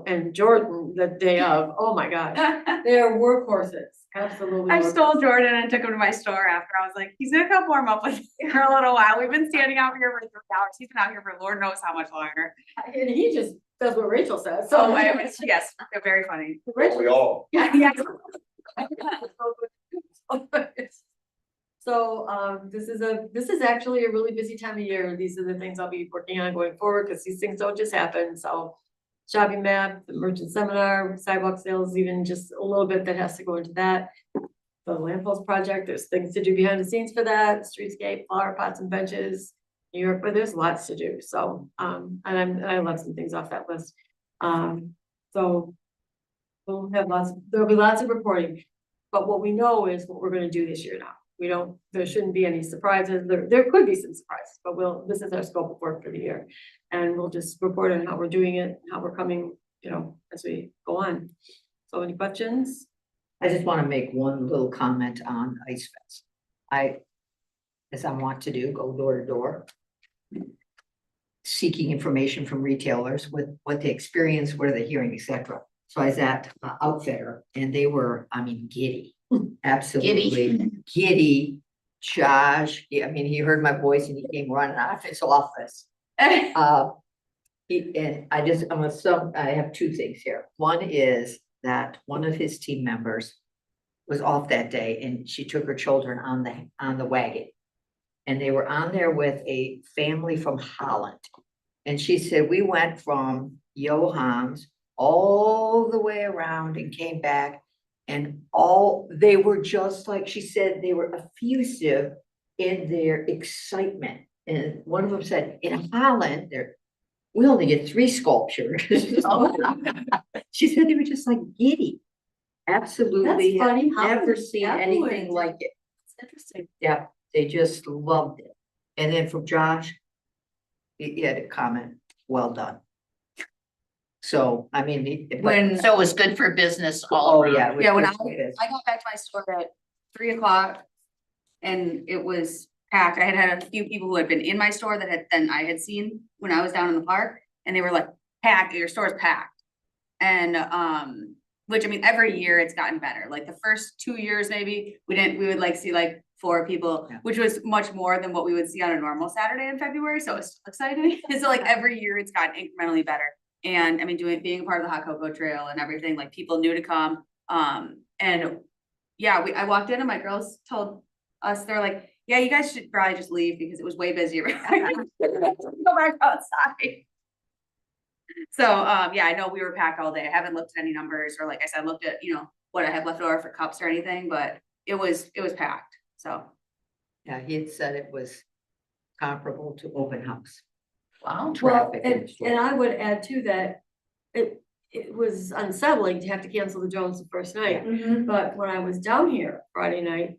and Jordan the day of. Oh my gosh, they're workhorses. Absolutely. I stole Jordan and took him to my store after. I was like, he's gonna come warm up with me for a little while. We've been standing out here for 3 hours. He's been out here for Lord knows how much longer. And he just does what Rachel says. So I was, yes, very funny. We all. Yeah, yeah. So this is actually a really busy time of year. These are the things I'll be working on going forward, because these things don't just happen. So shopping map, the merchant seminar, sidewalk sales, even just a little bit that has to go into that. The lamppost project, there's things to do behind the scenes for that, streetscape, flower pots and benches, New York, but there's lots to do. So and I left some things off that list. So we'll have there'll be lots of reporting, but what we know is what we're gonna do this year now. There shouldn't be any surprises. There could be some surprises, but this is our scope of work for the year. And we'll just report on how we're doing it, how we're coming, as we go on. So any questions? I just want to make one little comment on Ice Fest. As I want to do, go door to door, seeking information from retailers with what they experience, what are they hearing, etc. So I was at Outfitter, and they were, giddy, absolutely giddy Josh, yeah, I mean, he heard my voice and he came running out of his office. And I have two things here. One is that one of his team members was off that day and she took her children on the wagon. And they were on there with a family from Holland. And she said, we went from Johans all the way around and came back. And they were just like, she said, they were effusive in their excitement. And one of them said, in Holland, we only get 3 sculptures. She said they were just like giddy. Absolutely. That's funny. Have How never did seen that anything work? like it. It's interesting. Yeah, they just loved it. And then from Josh, he had a comment, well done. So, I mean, So it was good for business all oh, around. yeah. it was Yeah, when good for this. I got back to my store at 3 o'clock and it was packed. I had a few people who had been in my store that I had seen when I was down in the park and they were like, packed, your store's packed. And, which I mean, every year it's gotten better. Like the first 2 years, maybe we would like see like 4 people, Yeah. which was much more than what we would see on a normal Saturday in February. So it's exciting. So like every year it's gotten incrementally better. And I mean, being a part of the hot cocoa trail and everything, like people knew to come. And yeah, I walked in and my girls told us, they're like, yeah, you guys should probably just leave because it was way busier. Go back outside. So, yeah, I know we were packed all day. I haven't looked at any numbers or like I said, looked at, what I had left over for cups or anything, but it was packed. So. Yeah, he had said it was comparable to open house. Wow. Well, Traffic in the store. and I would add to that, it was unsettling to have to cancel the Jones the first night. But when I was down here Friday night,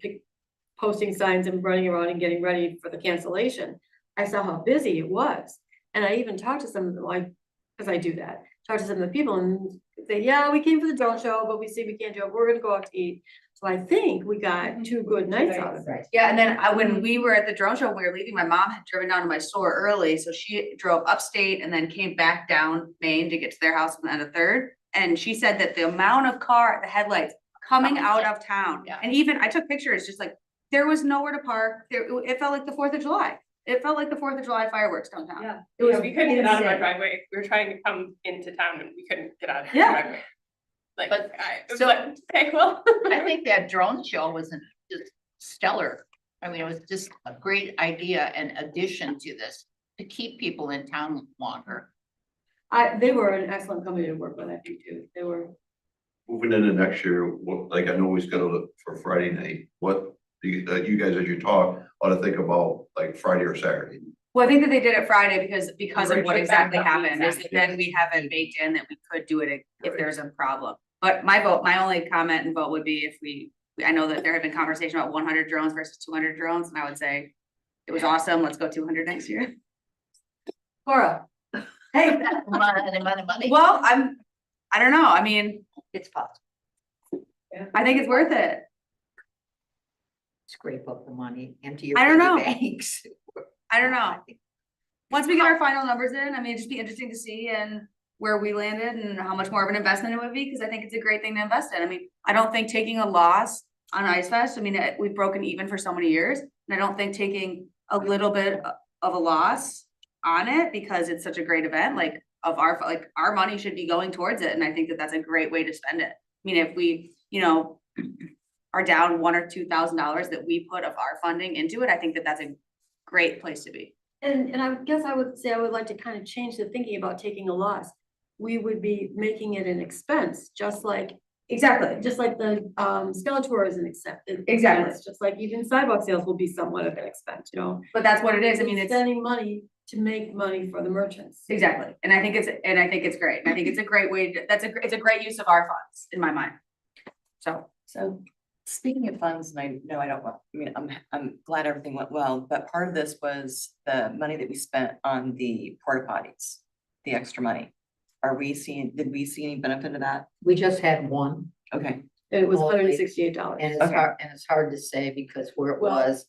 posting signs and running around and getting ready for the cancellation, I saw how busy it was. And I even talked to some of them, because I do that, talked to some of the people and say, yeah, we came for the drone show, but we see we can't do it. We're gonna go out to eat. So I think we got 2 good nights out of it. Yeah, and then when we were at the drone show, we were leaving, my mom had driven down to my store early, so she drove upstate and then came back down Maine to get to their house on the 3rd. And she said that the amount of the headlights coming out of town, Yeah. and even I took pictures, just like, there was nowhere to park, it felt like the 4th of July. It felt like the 4th of July fireworks downtown. Yeah. It was, we couldn't get out of our insane. driveway. We were trying to come into town and we couldn't get out of the Yeah. driveway. Like, But it was so- like, okay, well. I think that drone show was just stellar. I mean, it was just a great idea and addition to this to keep people in town longer. They were an excellent company to work with, I think, too. They were, Moving into next year, like I know we scheduled it for Friday night, what do you guys, as you talk, ought to think about like Friday or Saturday? Well, I think that they did it Friday because We're of what gonna exactly back up the happened, is that exact- then we haven't baked in that we could do it if Right. there's a problem. But my only comment and vote would be if I know that there had been conversation about 100 drones versus 200 drones, and I would say it was awesome, let's go 200 next year. Cora, Hey, Money. well, I don't know, I mean, It's possible. I think it's worth it. Scrape up the money, empty your I don't piggy know. banks. I don't know. Once we get our final numbers in, I mean, it'd just be interesting to see and where we landed and how much more of an investment it would be, because I think it's a great thing to invest in. I mean, I don't think taking a loss on Ice Fest, I mean, we've broken even for so many years, and I don't think taking a little bit of a loss on it, because it's such a great event, like our money should be going towards it, and I think that that's a great way to spend it. I mean, if we, are down $1,000 or $2,000 that we put of our funding into it, I think that that's a great place to be. and I guess I would say I would like to kind of change the thinking about taking a loss. We would be making it an expense, just like Exactly. the Skeletor is an expense. Exactly. Just like even sidewalk sales will be somewhat of an expense, But that's what it is. I mean, it's spending money to make money for the merchants. exactly. And I think it's great. And I think it's a great way it's a great use of our funds in my mind. So speaking of funds, and I know I don't want, I mean, I'm glad everything went well, but part of this was the money that we spent on the porta potties, the extra money. Did we see any benefit of that? We just had one, Okay, And it was Well, $168. and it's Okay. hard to say because where it Well, was.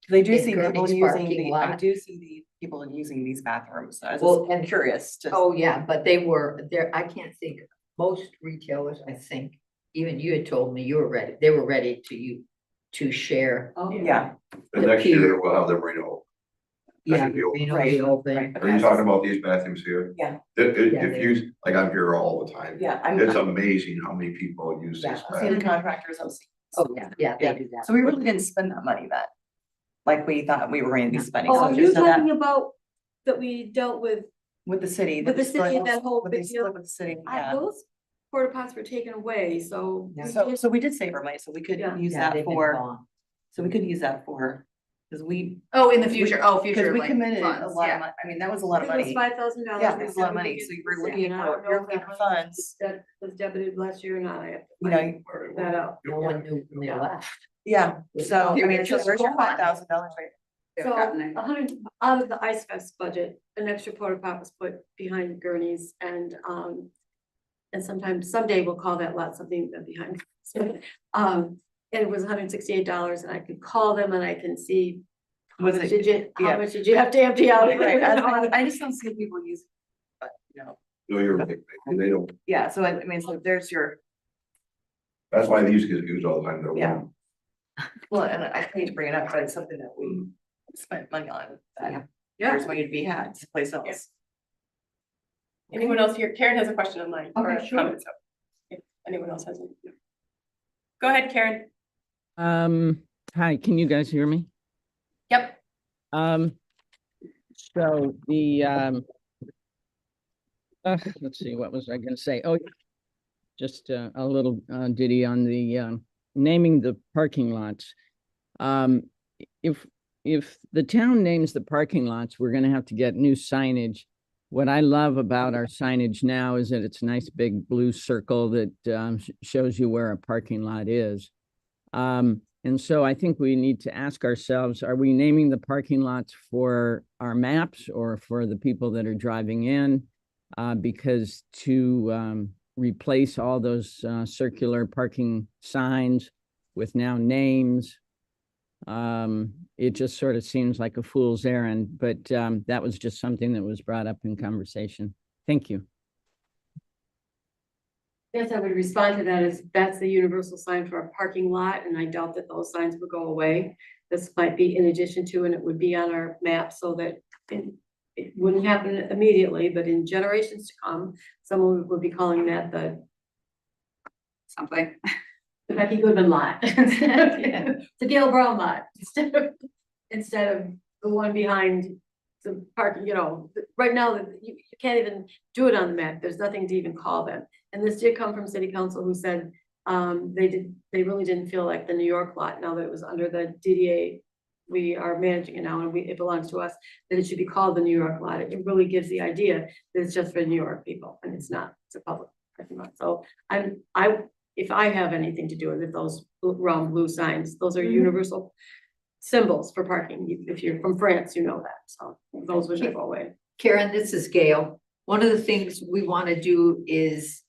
'cause I do In see people Gurney's using parking I lot. do see the people using these bathrooms. I was Well, just curious to. Oh, yeah, but they were there. I can't think, most retailers, I think, even you had told me you were ready, they were ready to to share. Oh, Yeah, And next year we'll have them renewal. Yeah, should be open. you know, Right, the whole thing. right. Are you talking about these bathrooms here? Yeah. Yeah, If you, like, I'm here all the time. yeah, It's amazing how many people use yeah, these. I've seen the contractors, I've seen. Oh, yeah, they do that. So we really didn't spend that money then, like we thought we were going to be spending. Oh, So are just you so that- talking about that we dealt with, With the city. with the they split city, us- that whole With the big deal? split with the city, yeah. those porta pots were taken away, so. we So, did- so we did save our money, so we could Yeah. use Yeah, that they've been for, gone. so we could use that for, because we, Oh, in the future, because future we like committed a funds, lot of yeah. money, I mean, that was a lot of It was money. $5,000. Yeah, it was a lot of money, so you were looking for, you're looking for funds, That was debited last year or not, I have to you find know, that out. No one knew when they left. yeah, so, I They were mean, so just there's your gone. $5,000 right. They've So gotten it. 100, out of the Ice Fest budget, an extra porta pot was put behind gurneys and sometimes, someday we'll call that lot something behind. And it was $168 and I could call them and I can see. Was it- How yeah. much did you have to empty out? Right, I just don't see people use, but, you know, No, you're right. They don't, yeah, so I mean, so there's your, that's why these get used all the time. They're yeah. Well, and I hate to bring it up, but it's something that we spent money on, that there's money to be had someplace else. Anyone else here? Karen has a question online. or Okay, sure. comments. If anyone else has any. Go ahead, Karen. Hi, can you guys hear me? Yep. So let's see, what was I gonna say? Oh, just a little ditty on the naming the parking lots. If the town names the parking lots, we're gonna have to get new signage. What I love about our signage now is that it's a nice big blue circle that shows you where a parking lot is. And so I think we need to ask ourselves, are we naming the parking lots for our maps or for the people that are driving in? Because to replace all those circular parking signs with now names, it just sort of seems like a fool's errand, but that was just something that was brought up in conversation. Thank you. Yes, I would respond to that as that's the universal sign for a parking lot, and I doubt that those signs would go away. This might be in addition to, and it would be on our map so that it wouldn't happen immediately, but in generations to come, someone would be calling that the Something. Becky Goodman lot. The Gail Brown lot, instead of the one behind the parking, right now, you can't even do it on the map. There's nothing to even call them. And this did come from city council who said, they really didn't feel like the New York lot, now that it was under the DDA, we are managing it now and it belongs to us, that it should be called the New York lot. It really gives the idea that it's just for New York people and it's not, it's a public parking lot. So if I have anything to do with it, those round blue signs, those are universal symbols for parking. If you're from France, you know that, so those would go away. Karen, this is Gail. One of the things we want to do is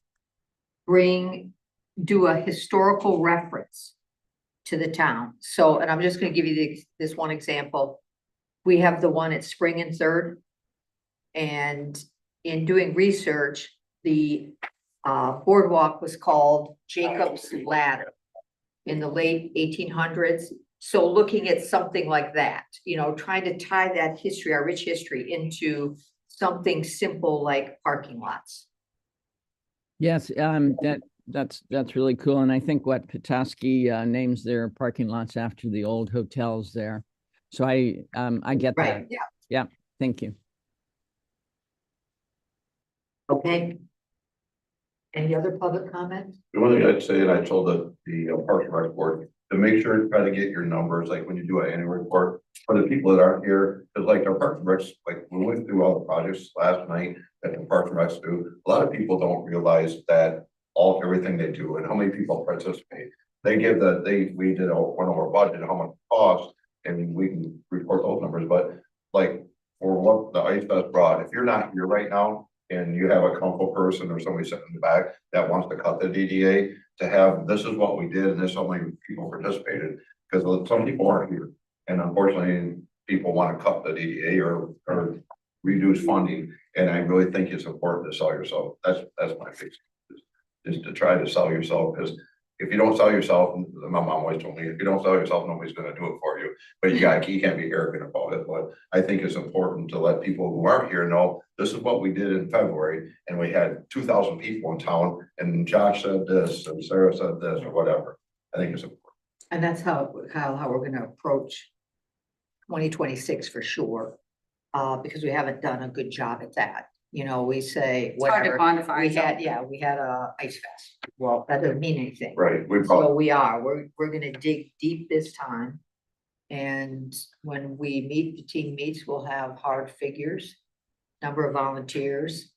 do a historical reference to the town. So, and I'm just going to give you this one example. We have the one at Spring and Third. And in doing research, the boardwalk was called Jacob's Ladder in the late 1800s. So looking at something like that, trying to tie that history, our rich history, into something simple like parking lots. Yes, that's really cool. And I think what Petoskey names their parking lots after the old hotels there. So I get that. Right, yeah. Yeah, thank you. Okay. Any other public comments? The one thing I'd say, and I told the Parks and Rec board, to make sure to try to get your numbers, like when you do an annual report, for the people that aren't here, because like our Parks and Recs, like when we went through all the projects last night that the Parks and Recs do, a lot of people don't realize that everything they do and how many people participate. They give we did one of our budget, how much it costs, and we can report those numbers, but like for what the Ice Fest brought, if you're not here right now, and you have a council person or somebody sitting in the back that wants to cut the DDA, to have, this is what we did and this is how many people participated, because some people aren't here. And unfortunately, people want to cut the DDA or reduce funding. And I really think it's important to sell yourself. That's my fix, is to try to sell yourself, because if you don't sell yourself, my mom always told me, if you don't sell yourself, nobody's gonna do it for you. But you can't be arrogant about it, but I think it's important to let people who aren't here know, this is what we did in February, and we had 2,000 people in town, and Josh said this, and Sarah said this, or whatever. I think it's important. And that's how, Kyle, how we're gonna approach 2026 for sure. Because we haven't done a good job at that. You know, we say It's hard to whatever. quantify. We so- had, we had a ice fest. Well, that doesn't mean anything. Right, we So probably, we're gonna dig deep this time. And when the team meets, we'll have hard figures, number of volunteers.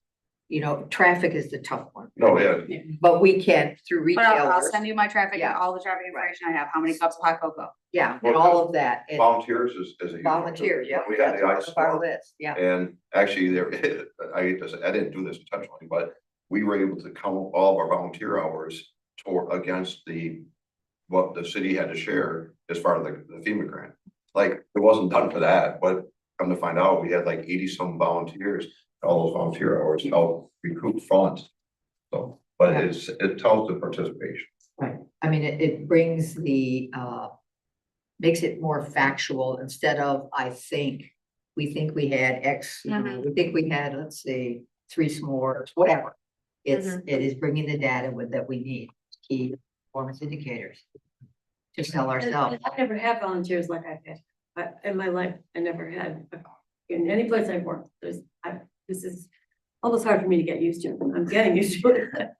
You know, traffic is the tough one. no, yeah, But we can, through But I'll retailers, send you my traffic, Yeah. all the traffic information I have, how many cups of hot cocoa. yeah, and all of that. and volunteers is a. huge one, too. Volunteers, yeah. We had that's the part ice of our storm. list, yeah. And actually there, I didn't do this intentionally, but we were able to count all of our volunteer hours against what the city had to share as far as the FEMA grant. Like, it wasn't done for that, but come to find out, we had like 80-some volunteers, all those volunteer hours help recruit funds. So, but Yeah. it tells the participation. Right, I mean, it brings makes it more factual instead of, we think we had X, we think we had, let's say, 3 s'mores, whatever. It is bringing the data that we need, key performance indicators. Just tell ourselves, I never had volunteers like I've had, but in my life, I never had, in any place I've worked, this is almost hard for me to get used to. I'm getting used to it.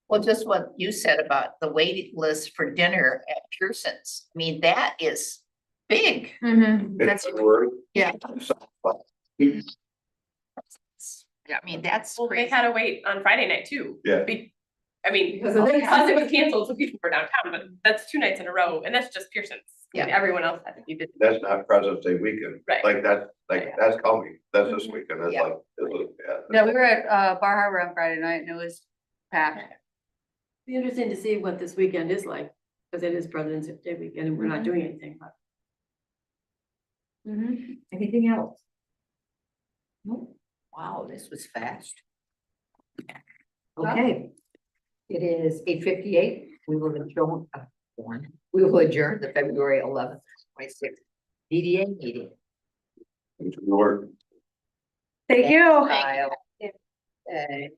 Well, just what you said about the waiting list for dinner at Pearson's. I mean, that is big. It's a word. Yeah. Yeah. I mean, that's Well, they crazy. had to wait on Friday night too. Yeah. I mean, Because of because it was canceled, so people were downtown, but that's 2 nights in a row, and that's just Pearson's. I mean, Yeah. Everyone else had to be busy. That's not President's Day weekend. Right. Like that's coming. That's this weekend. It's Yeah. like, yeah. Yeah, we were at Bar Harbor on Friday night and it was packed. Be interesting to see what this weekend is like, because it is President's Day weekend and we're not doing anything, but. anything else? Nope. Wow, this was fast. Okay. It is 8:58. We will adjourn, the February 11th, 26th DDA meeting. It's work. Thank you. Kyle. Okay.